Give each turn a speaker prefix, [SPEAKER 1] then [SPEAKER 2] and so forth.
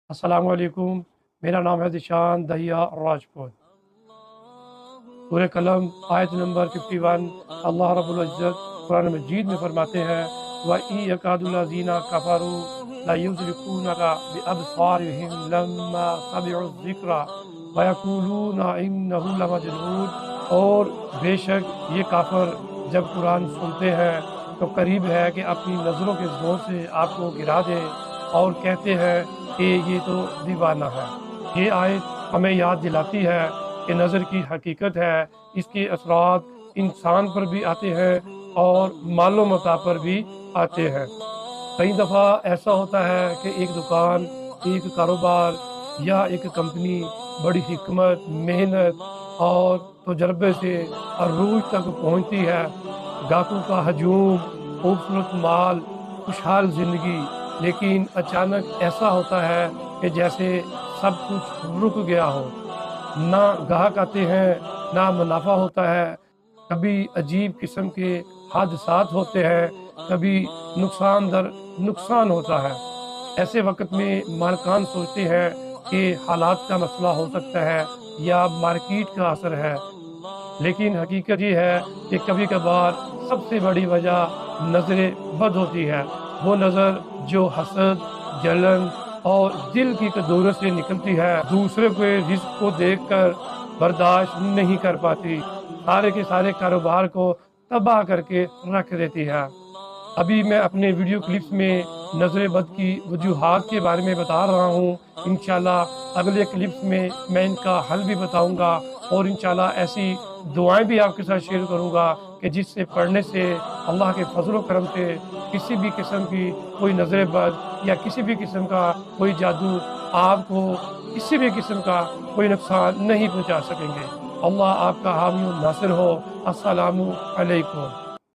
[SPEAKER 1] अस्सलाम वालेकुम। मेरा नाम है दिशान दहिया राजपूत। सूरह कलम आयत नंबर 51 अल्लाह रब्बुल इज़्ज़त कुरान मजीद में फरमाते हैं व इन यकादुल्लज़ीना कफ़रू ला युज़लिकूनका बिअबसारिहिम लम्मा समिउ ज़िक्रा व यक़ूलूना इन्नहु लमजनून। और बेशक ये काफ़र जब कुरान सुनते हैं तो करीब है कि अपनी नज़रों के ज़ोर से आपको गिरा दें और कहते हैं कि ये तो दीवाना है। ये आयत हमें याद दिलाती है कि नज़र की हकीकत है, इसके असरात इंसान पर भी आते हैं और मालो मता पर भी आते हैं। कई दफ़ा ऐसा होता है कि एक दुकान, एक कारोबार या एक कंपनी बड़ी हिकमत, मेहनत और तजर्बे से अरूज तक पहुंचती है। गाहकों का हजूम, खूबसूरत माल, खुशहाल ज़िंदगी। लेकिन अचानक ऐसा होता है कि जैसे सब कुछ रुक गया हो। ना गाहक आते हैं, ना मुनाफा होता है। कभी अजीब किस्म के हादसात होते हैं, कभी नुकसान दर नुकसान होता है। ऐसे वक्त में मालिकान सोचते हैं कि हालात का मसला हो सकता है या मार्केट का असर है। लेकिन हकीकत ये है कि कभी कभार सबसे बड़ी वजह नज़र बद होती है। वो नज़र जो हसद, जलन और दिल की कदूरत से निकलती है, दूसरे के रिस्क को देखकर बर्दाश्त नहीं कर पाती, सारे के सारे कारोबार को तबाह करके रख देती है। अभी मैं अपने वीडियो क्लिप्स में नज़र बद की वजूहात के बारे में बता रहा हूँ। इंशाल्लाह अगले क्लिप्स में मैं इनका हल भी बताऊँगा और इंशाल्लाह ऐसी दुआएं भी आपके साथ शेयर करूँगा कि जिससे पढ़ने से अल्लाह के फजल करम से किसी भी किस्म की कोई नज़र बद या किसी भी किस्म का कोई जादू आपको किसी भी किस्म का कोई नुकसान नहीं पहुँचा सकेंगे। अल्लाह आपका हामी और नासिर हो। अस्सलामु अलैकुम।